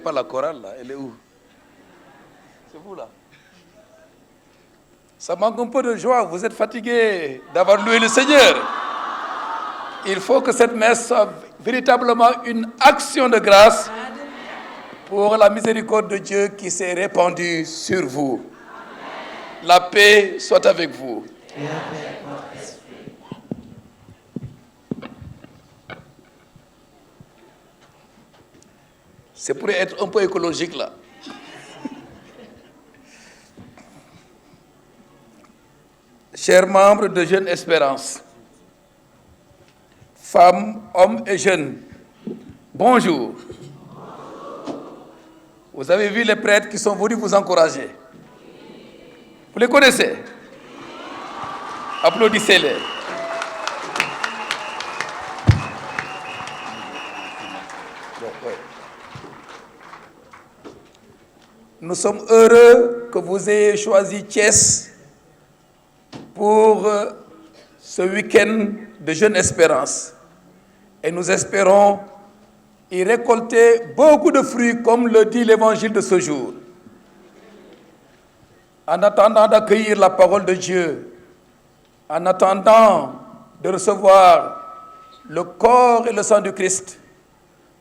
Pas la chorale là, elle est où? C'est vous là? Ça manque un peu de joie, vous êtes fatigués d'avoir loué le Seigneur. Il faut que cette messe soit véritablement une action de grâce pour la miséricorde de Dieu qui s'est répandue sur vous. La paix soit avec vous. C'est pour être un peu écologique là. Chers membres de Jeune Espérance, femmes, hommes et jeunes, bonjour. Vous avez vu les prêtres qui sont venus vous encourager. Vous les connaissez? Applaudissez-les. Nous sommes heureux que vous ayez choisi Thiès pour ce week-end de Jeune Espérance. Et nous espérons y récolter beaucoup de fruits, comme le dit l'évangile de ce jour. En attendant d'accueillir la parole de Dieu, en attendant de recevoir le corps et le sang du Christ,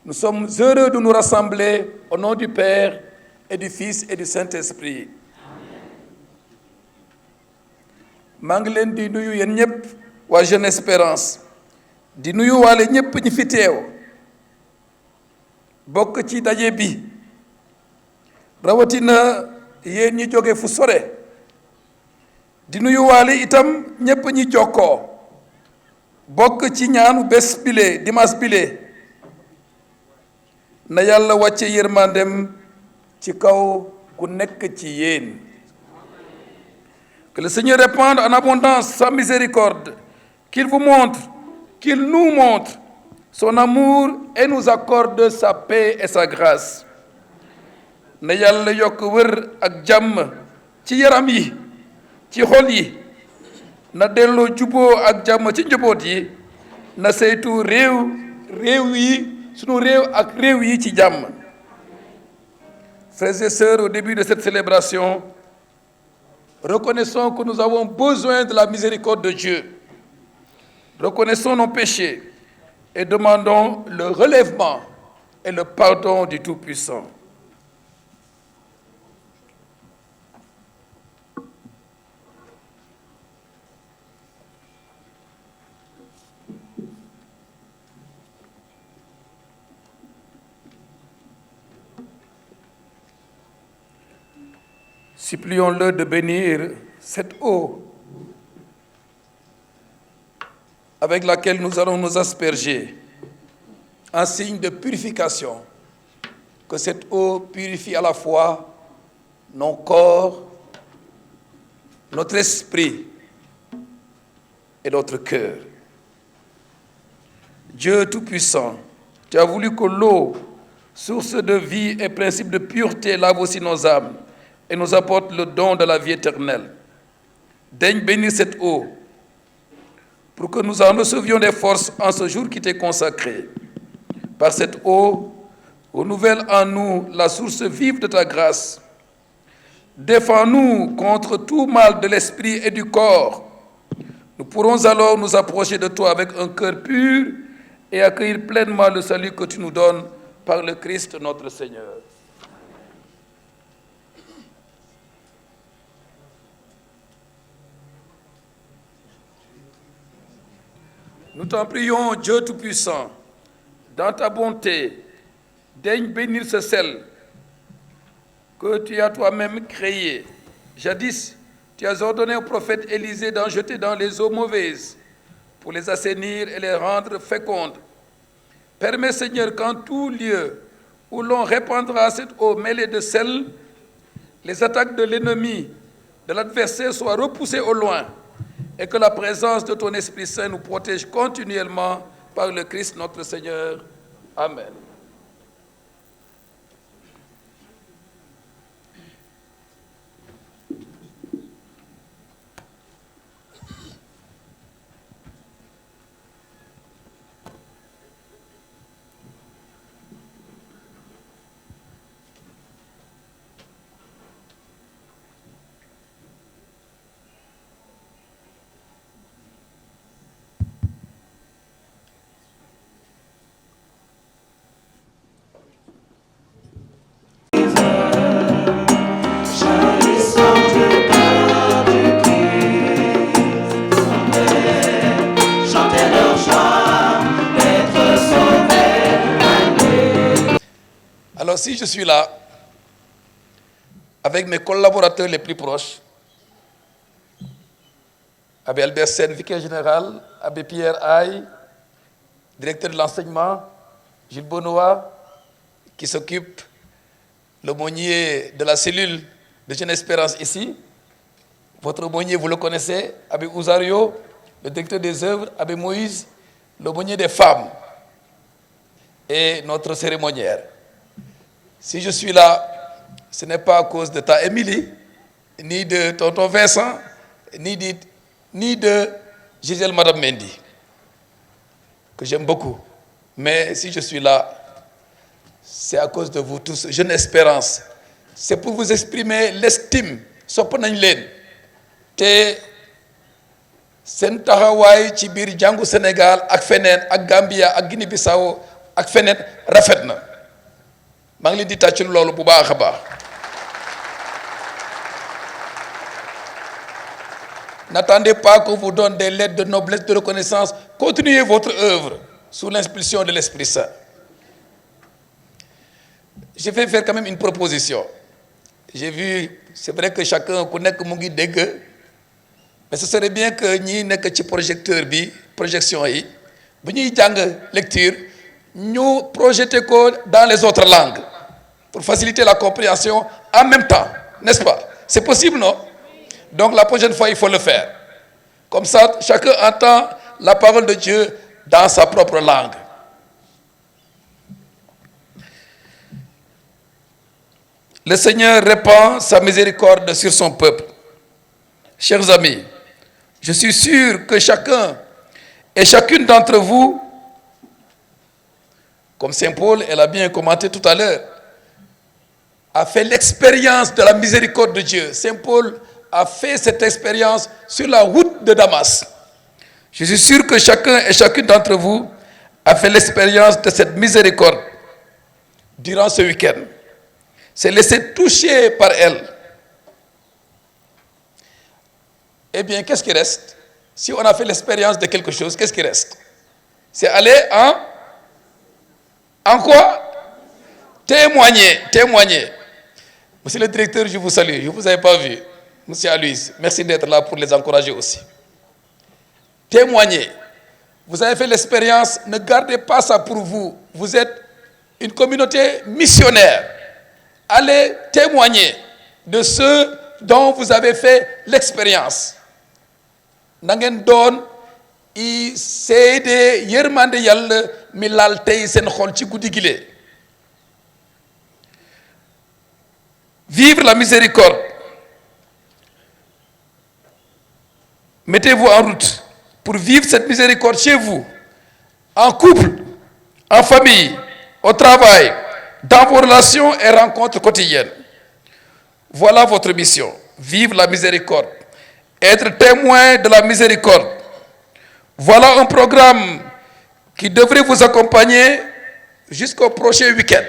nous sommes heureux de nous rassembler au nom du Père et du Fils et du Saint-Esprit. maa ngi leen di nuyu yéen ñëpp waa Jeune Espérance di nuyu waale ñëpp ñi fi teew bokk ci daje bi rawatina yéen ñi jóge fu sore di nuyu waale itam ñëpp ñi jokkoo bokk ci ñaanu bés bile dimanche bile na Yàlla wàcce yërmandem ci kaw ku nekk ci yéen. Que le Seigneur répande en abondance sa miséricorde, qu'il vous montre, qu'il nous montre son amour et nous accorde sa paix et sa grâce. Na Yàlla yokk wër ak jàmm ci yaram yi, ci xol yi, na delloo juboo ak jàmm ci njaboot yi, na saytu réew yi, sunu réew ak réew yi ci jàmm. Frères et sœurs, au début de cette célébration, reconnaissons que nous avons besoin de la miséricorde de Dieu. Reconnaissons nos péchés et demandons le relèvement et le pardon du Tout-Puissant. Supplions-le de bénir cette eau avec laquelle nous allons nous asperger en signe de purification. Que cette eau purifie à la fois nos corps notre esprit et notre cœur. Dieu Tout-Puissant, tu as voulu que l'eau, source de vie et principe de pureté, lave aussi nos âmes et nous apporte le don de la vie éternelle. Daigne bénir cette eau pour que nous en recevions des forces en ce jour qui t'est consacré. Par cette eau, renouvelle en nous la source vive de ta grâce. Défends-nous contre tout mal de l'esprit et du corps. Nous pourrons alors nous approcher de toi avec un cœur pur et accueillir pleinement le salut que tu nous donnes par le Christ notre Seigneur. Nous t'en prions, Dieu Tout-Puissant, dans ta bonté, daigne bénir ce sel que tu as toi-même créé. Jadis, tu as ordonné au prophète Élisée d'en jeter dans les eaux mauvaises pour les assainir et les rendre fécondes. Permets, Seigneur, qu'en tout lieu où l'on répandra cette eau mêlée de sel, les attaques de l'ennemi, de l'adversaire soient repoussées au loin et que la présence de ton Esprit Saint nous protège continuellement par le Christ notre Seigneur. Amen. Alors si je suis là, avec mes collaborateurs les plus proches, Abbé Albert Sen, vicaire général, Abbé Pierre Aye, directeur de l'enseignement, Gilles Bonois, qui s'occupe, l'aumônier de la cellule de Jeune Espérance ici, votre aumônier, vous le connaissez, Abbé Ouzario, le directeur des œuvres, Abbé Moïse, l'aumônier des femmes, et notre cérémoniaire. Si je suis là, ce n'est pas à cause de ta Émilie, ni de tonton Vincent, ni de Gisèle Madame Mendy, que j'aime beaucoup. Mais si je suis là, c'est à cause de vous tous. Jeune Espérance, c'est pour vous exprimer l'estime. sopp nañ leen te seen taxawaay ci biir jàngu Sénégal ak feneen ak Gambia ak Guinée-Bissau ak feneen rafet na. maa ngi leen di tàccul loolu bu baax a baax. N'attendez pas qu'on vous donne des lettres de noblesse, de reconnaissance. Continuez votre œuvre sous l'impulsion de l'Esprit Saint. Je vais faire quand même une proposition. J'ai vu, c'est vrai que chacun connaît que mu ngi dégg, mais ce serait bien que ñi nekk ci projecteur bi projection yi bu ñuy jàng lecture ñu projeter ko dans les autres langues pour faciliter la compréhension en même temps, n'est-ce pas? C'est possible, non? Donc la prochaine fois, il faut le faire. Comme ça, chacun entend la parole de Dieu dans sa propre langue. Le Seigneur répand sa miséricorde sur son peuple. Chers amis, je suis sûr que chacun et chacune d'entre vous, comme Saint Paul, elle a bien commenté tout à l'heure, a fait l'expérience de la miséricorde de Dieu. Saint Paul a fait cette expérience sur la route de Damas. Je suis sûr que chacun et chacune d'entre vous a fait l'expérience de cette miséricorde durant ce week-end. S'est laissé toucher par elle. Eh bien, qu'est-ce qui reste? Si on a fait l'expérience de quelque chose, qu'est-ce qui reste? C'est aller en quoi? Témoigner. Monsieur le directeur, je vous salue. Je ne vous avais pas vu. Monsieur Aloïs, merci d'être là pour les encourager aussi. Témoignez. Vous avez fait l'expérience, ne gardez pas ça pour vous. Vous êtes une communauté missionnaire. Allez témoigner de ceux dont vous avez fait l'expérience. Na ngeen doon i seede yërmande yàlla mi laal tey seen xol ci guddi gile. Vivre la miséricorde. Mettez-vous en route pour vivre cette miséricorde chez vous, en couple, en famille, au travail, dans vos relations et rencontres quotidiennes. Voilà votre mission. Vivre la miséricorde. Être témoin de la miséricorde. Voilà un programme qui devrait vous accompagner jusqu'au prochain week-end.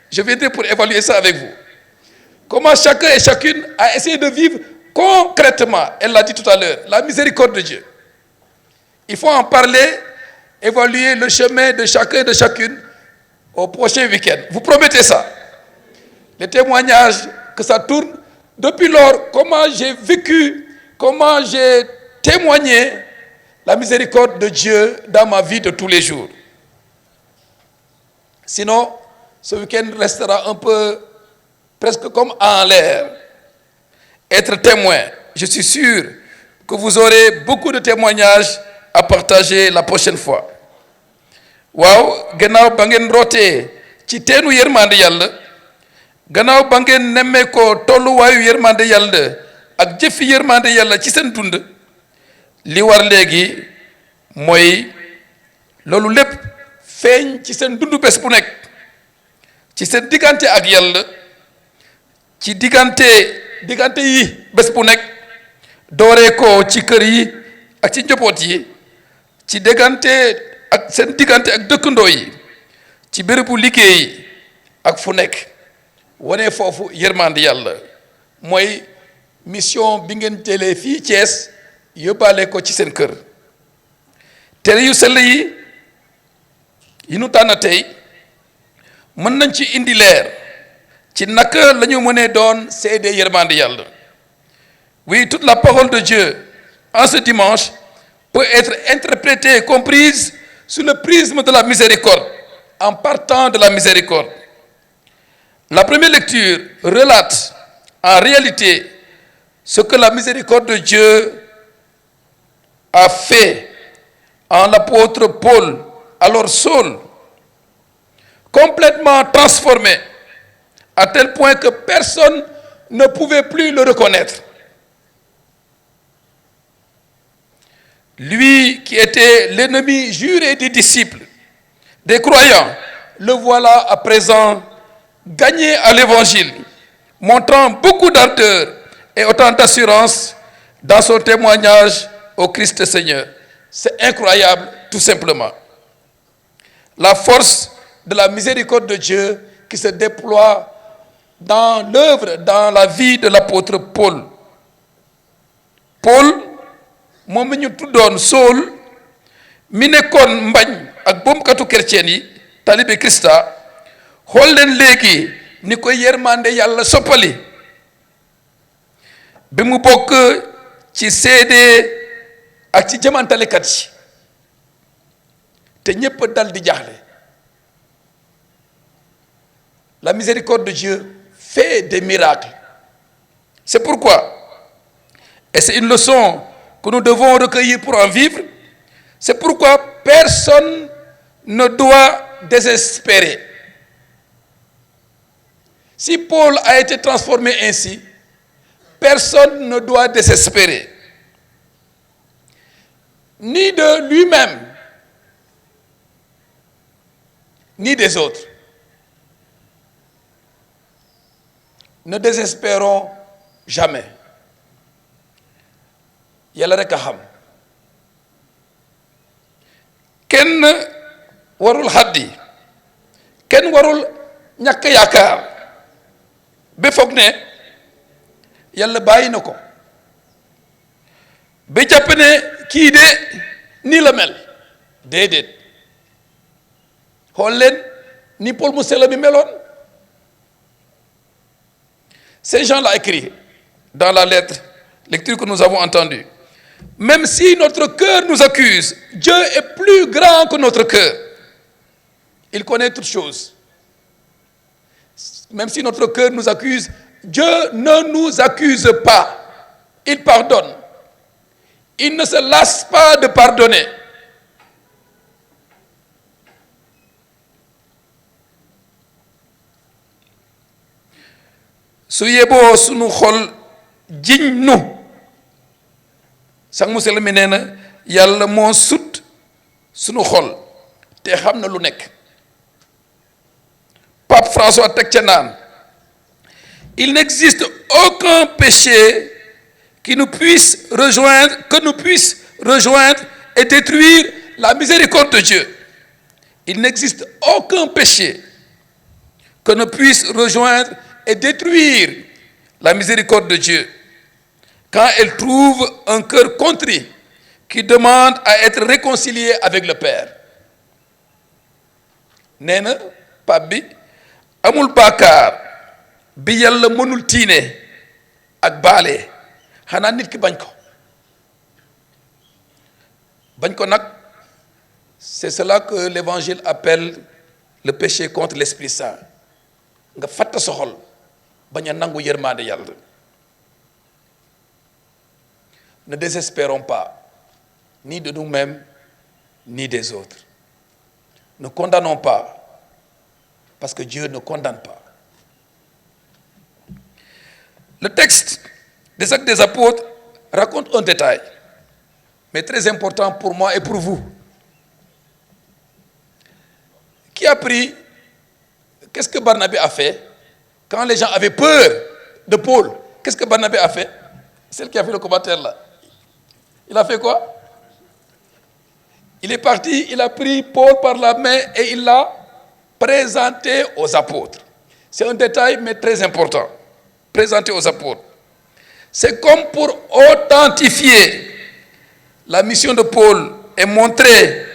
Je viendrai pour évaluer ça avec vous. Comment chacun et chacune a essayé de vivre concrètement, elle l'a dit tout à l'heure, la miséricorde de Dieu. Il faut en parler, évaluer le chemin de chacun et de chacune au prochain week-end. Vous promettez ça? Les témoignages que ça tourne, depuis lors, comment j'ai vécu, comment j'ai témoigné la miséricorde de Dieu dans ma vie de tous les jours. Sinon, ce week-end restera un peu presque comme en l'air. Être témoin, je suis sûr que vous aurez beaucoup de témoignages à partager la prochaine fois. Waaw gannaaw ba ngeen rootee ci teenu yërmande yàlla gannaaw ba ngeen nemmee ko tolluwaayu yërmande yàlla ak jëfi yërmande yàlla ci seen dund li war léegi mooy loolu lépp feeñ ci seen dund bés bu nekk ci seen diggante ak yàlla ci diggante yi bés bu nekk dooree ko ci kër yi ak ci njaboot yi ci diggante ak seen diggante ak dëkkandoo yi ci bérébu liggéey ak fu nekk wane foofu yërmande yàlla mooy mission bi ngeen jëlee fii Thiès yóbbaale ko ci seen kër tere yu sell yi nu tànn tey mën nañ ci indi leer ci naka la ñu mënee doon seede yërmande yàlla. Oui, toute la parole de Dieu en ce dimanche peut être interprétée et comprise sous le prisme de la miséricorde, en partant de la miséricorde. La première lecture relate en réalité ce que la miséricorde de Dieu a fait en l'apôtre Paul, alors Saul, complètement transformé, à tel point que personne ne pouvait plus le reconnaître. Lui qui était l'ennemi juré des disciples, des croyants, le voilà à présent gagné à l'évangile, montrant beaucoup d'ardeur et autant d'assurance dans son témoignage au Christ Seigneur. C'est incroyable, tout simplement. La force de la miséricorde de Dieu qui se déploie dans l'œuvre, dans la vie de l'apôtre Paul. Paul, moom mi ñu tuddoon Saul mi nekkoon mbañ ak boomkatu chrétien yi talibe Krista xool leen léegi ni ko yërmande yàlla soppali bi mu bokk ci seede ak ci jamantalekat yi te ñépp dal di jaaxle. La miséricorde de Dieu fait des miracles. C'est pourquoi, et c'est une leçon que nous devons recueillir pour en vivre, c'est pourquoi personne ne doit désespérer. Si Paul a été transformé ainsi, personne ne doit désespérer, ni de lui-même, ni des autres. Ne désespérons jamais. Yàlla rek a xam kenn warul xaddi kenn warul ñàkk yaakaar ba foog ne yàlla bàyyi na ko ba jàpp ne kii de nii la mel déedéet xool leen ni Paul mu sell mi meloon. Ces gens l'ont écrit dans la lecture que nous avons entendue. Même si notre cœur nous accuse, Dieu est plus grand que notre cœur. Il connaît toutes choses. Même si notre cœur nous accuse, Dieu ne nous accuse pas, il pardonne. Il ne se lasse pas de pardonner. su yeboo sunu xol jiñ nu sang musel mi nee na yàlla moo sut sunu xol te xam na lu nekk. Pape François teg ca naan il n'existe aucun péché qui nous puisse rejoindre et détruire la miséricorde de Dieu. Il n'existe aucun péché que ne puisse rejoindre et détruire la miséricorde de Dieu quand elle trouve un cœur contrit qui demande à être réconcilié avec le Père. nee na Pape bi amul bàkkaar bi yàlla mënul tiine ak baale xanaa nit ki bañ ko nag c'est cela que l'évangile appelle le péché contre l'Esprit Saint nga fatt sa xol bañ a nangu yërmande yàlla. Ne désespérons pas ni de nous-mêmes ni des autres. Ne condamnons pas parce que Dieu ne condamne pas. Le texte des Actes des Apôtres raconte un détail, mais très important pour moi et pour vous. Qui a pris, qu'est-ce que Barnabé a fait quand les gens avaient peur de Paul? Qu'est-ce que Barnabé a fait? Celle qui a fait le commentaire là. Il a fait quoi? Il est parti, il a pris Paul par la main et il l'a présenté aux apôtres. C'est un détail mais très important. Présenté aux apôtres. C'est comme pour authentifier la mission de Paul et montrer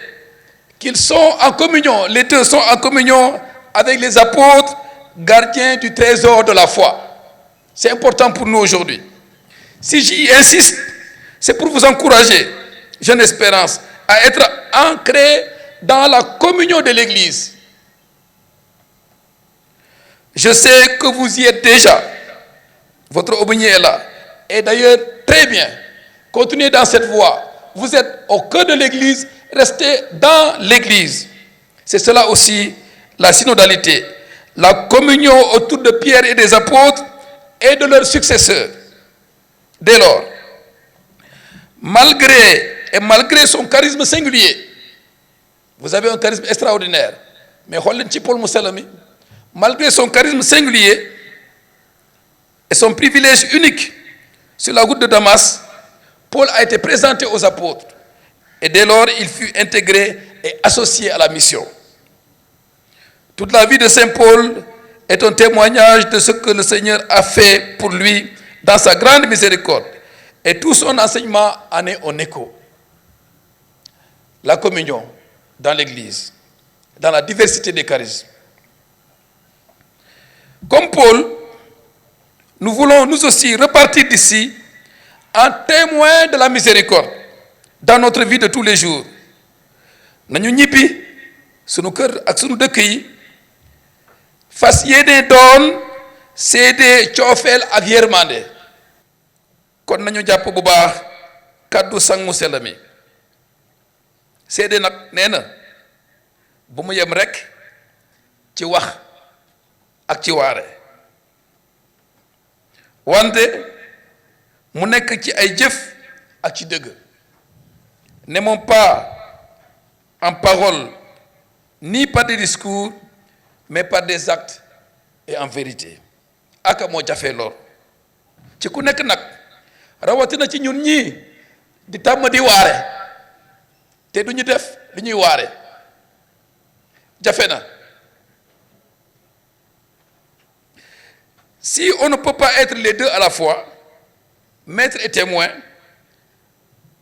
qu'ils sont en communion, les deux sont en communion avec les apôtres, gardiens du trésor de la foi. C'est important pour nous aujourd'hui. Si j'y insiste, c'est pour vous encourager, Jeune Espérance, à être ancré dans la communion de l'Église. Je sais que vous y êtes déjà. Votre aumônier est là. Et d'ailleurs, très bien. Continuez dans cette voie. Vous êtes au cœur de l'Église. Restez dans l'Église. C'est cela aussi la synodalité. La communion autour de Pierre et des apôtres et de leurs successeurs. Dès lors, malgré son charisme singulier, vous avez un charisme extraordinaire. Mais Paul Moussalami, malgré son charisme singulier et son privilège unique sur la route de Damas, Paul a été présenté aux apôtres. Et dès lors, il fut intégré et associé à la mission. Toute la vie de Saint Paul est un témoignage de ce que le Seigneur a fait pour lui dans sa grande miséricorde. Et tout son enseignement en est un écho. La communion dans l'Église, dans la diversité des charismes. Comme Paul, nous voulons nous aussi repartir d'ici en témoins de la miséricorde dans notre vie de tous les jours. Nañu ñibbi sunu kër ak sunu dëkk yi fas yéene doon seede coofeel ak yërmande. Kon nañu jàpp bu baax kàddu sang mu sell mi seede nag nee na bu mu yem rekk ci wax ak ci waare wante mu nekk ci ay jëf ak ci dëgg. N'aimons pas en parole ni par des discours mais par des actes et en vérité. Aka moo jafee lool ci ku nekk nag rawatina ci ñun ñii di tàmm di waare te du ñu def li ñuy waare jafe na. Si on ne peut pas être les deux à la fois, maître et témoin,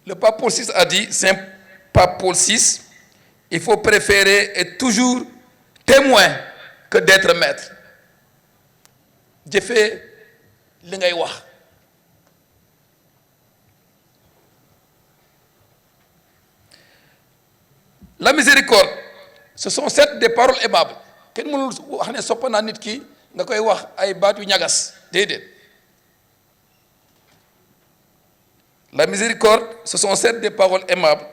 le pape Paul VI a dit, Saint Pape Paul VI, il faut préférer être toujours témoin que d'être maître. Jëfee li ngay wax. La miséricorde, ce sont certes des paroles aimables. Kenn mënul wax ne sopp naa nit ki nga koy wax ay baat yu ñagas déedéet. La miséricorde, ce sont certes des paroles aimables,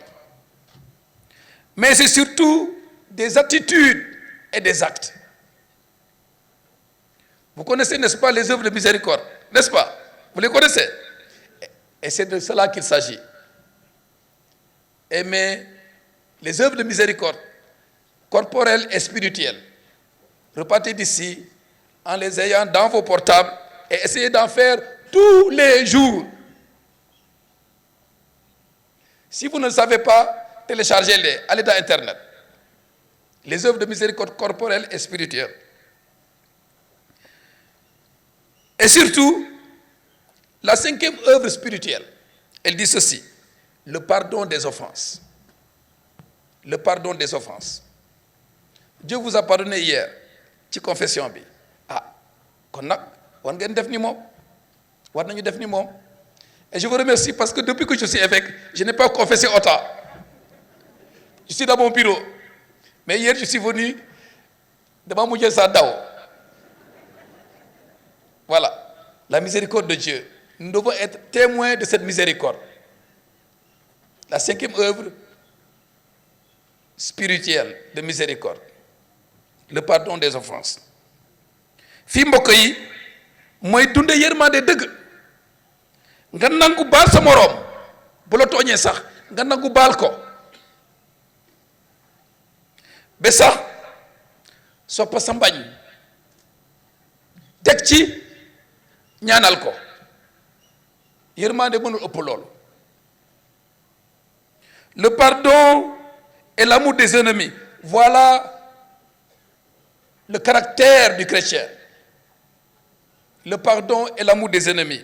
mais c'est surtout des attitudes et des actes. Vous connaissez, n'est-ce pas, les œuvres de miséricorde, n'est-ce pas? Vous les connaissez? Et c'est de cela qu'il s'agit. Aimer les œuvres de miséricorde, corporelles et spirituelles. Repartez d'ici en les ayant dans vos portables et essayez d'en faire tous les jours. Si vous ne le savez pas, téléchargez-les, allez dans Internet. Les œuvres de miséricorde corporelle et spirituelle. Et surtout, la cinquième œuvre spirituelle, elle dit ceci: le pardon des offenses. Le pardon des offenses. Dieu vous a pardonné hier, ci confession bi. Kon nag war ngeen def ni moom, war nañu def ni moom. Et je vous remercie parce que depuis que je suis évêque, je n'ai pas confessé autant. Je suis dans mon bureau. Mais hier, je suis venu devant mon Dieu Sadao. Voilà, la miséricorde de Dieu. Nous devons être témoins de cette miséricorde. La cinquième œuvre spirituelle de miséricorde. Le pardon des offenses. Fi mbokk yi mooy dunde yërmande dëgg. Nga nangu baal sa moroom bu la tooñee sax nga nangu baal ko ba sax soppa sa mbañ teg ci ñaanal ko yërmande mënul ëpp loolu. Le pardon et l'amour des ennemis, voilà le caractère du chrétien. Le pardon et l'amour des ennemis.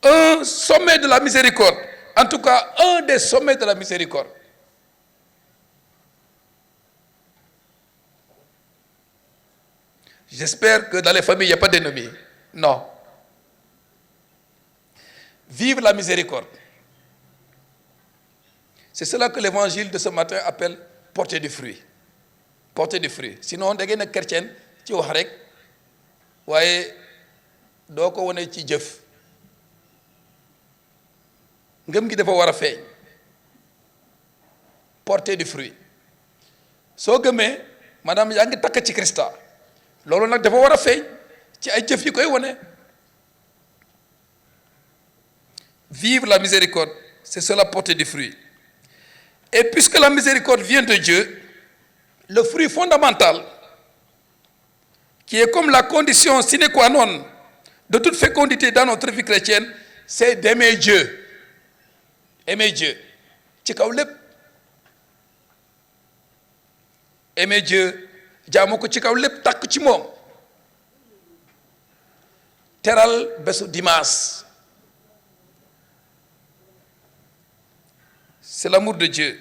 Un sommet de la miséricorde, en tout cas un des sommets de la miséricorde. J'espère que dans les familles, il n'y a pas d'ennemis. Non. Vive la miséricorde. C'est cela que l'évangile de ce matin appelle porter du fruit. Porter du fruit. Sinon, da ngeen nekk chrétien ci wax rek waaye doo ko wane ci jëf. Ngëm gi dafa war a feeñ. Porter du fruit. Soo gëmee maanaam yaa ngi takk ci Christa. Loolu nag dafa war a feeñ ci ay jëf yi koy wane. Vivre la miséricorde, c'est cela porter du fruit. Et puisque la miséricorde vient de Dieu, le fruit fondamental, qui est comme la condition sine qua non de toute fécondité dans notre vie chrétienne, c'est d'aimer Dieu. Aimer Dieu. Ci kaw lépp. Aimer Dieu, jaamu ko ci kaw lépp takk ci moom. Teral bésu dimanche. C'est l'amour de Dieu.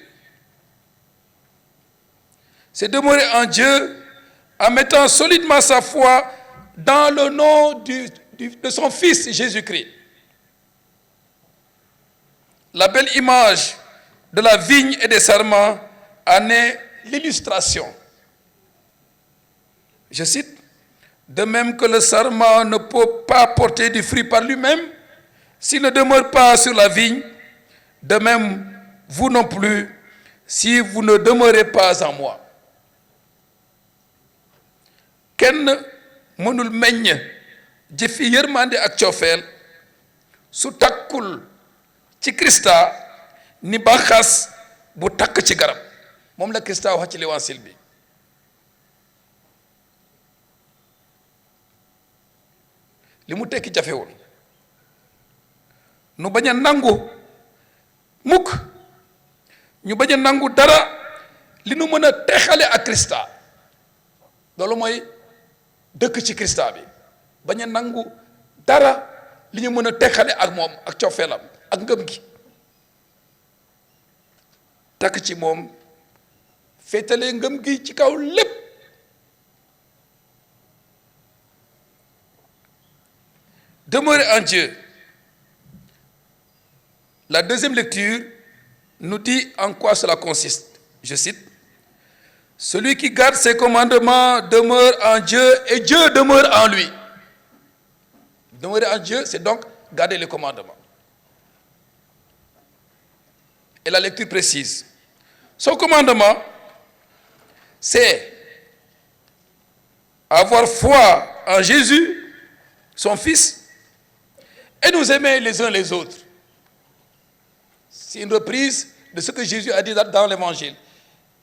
C'est demeurer en Dieu en mettant solidement sa foi dans le nom de son Fils Jésus-Christ. La belle image de la vigne et des sarments en est l'illustration. Je cite: de même que le sarment ne peut pas porter du fruit par lui-même s'il ne demeure pas sur la vigne, de même vous non plus, si vous ne demeurez pas en moi. Kenn mënul meññ jëfi yërmande ak coofeel su takkul ci Krista ni banqaas bu takk ci garab. Moom la Krista wax ci l'évangile bi. Li mu tekki jafewul. Nu bañ a nangu mukk ñu bañ a nangu dara li nu mën a texale ak Krista. Loolu mooy dëkk ci Krista bi. Bañ a nangu dara li ñu mën a texale ak moom ak cofeelam ak ngëm gi. Takk ci moom féetale ngëm gi ci kaw lépp. Demeurer en Dieu. La deuxième lecture nous dit en quoi cela consiste. Je cite: celui qui garde ses commandements demeure en Dieu et Dieu demeure en lui. Demeurer en Dieu, c'est donc garder les commandements. Et la lecture précise. Son commandement, c'est avoir foi en Jésus, son Fils, et nous aimer les uns les autres. C'est une reprise de ce que Jésus a dit dans l'Évangile.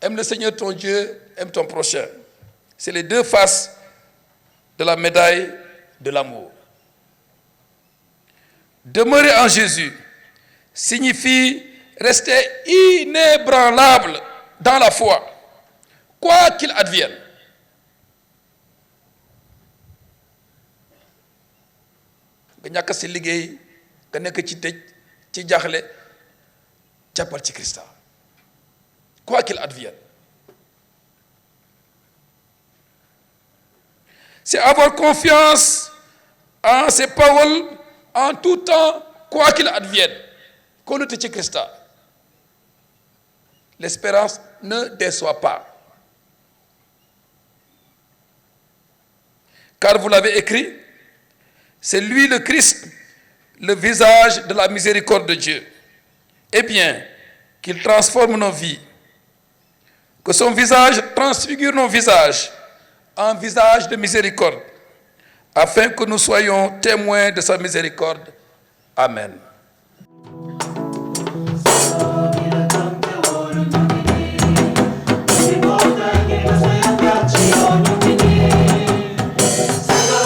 Aime le Seigneur ton Dieu, aime ton prochain. C'est les deux faces de la médaille de l'amour. Demeurer en Jésus signifie rester inébranlable dans la foi, quoi qu'il advienne. Nga ñàkk si liggéey nga nekk ci tëj ci jaaxle jàppal ci Christa, quoi qu'il advienne. C'est avoir confiance en ses paroles en tout temps, quoi qu'il advienne. Kóolute ci Christa. L'espérance ne déçoit pas. Car vous l'avez écrit, c'est lui le Christ, le visage de la miséricorde de Dieu. Eh bien, qu'il transforme nos vies, que son visage transfigure nos visages en visage de miséricorde, afin que nous soyons témoins de sa miséricorde. Amen.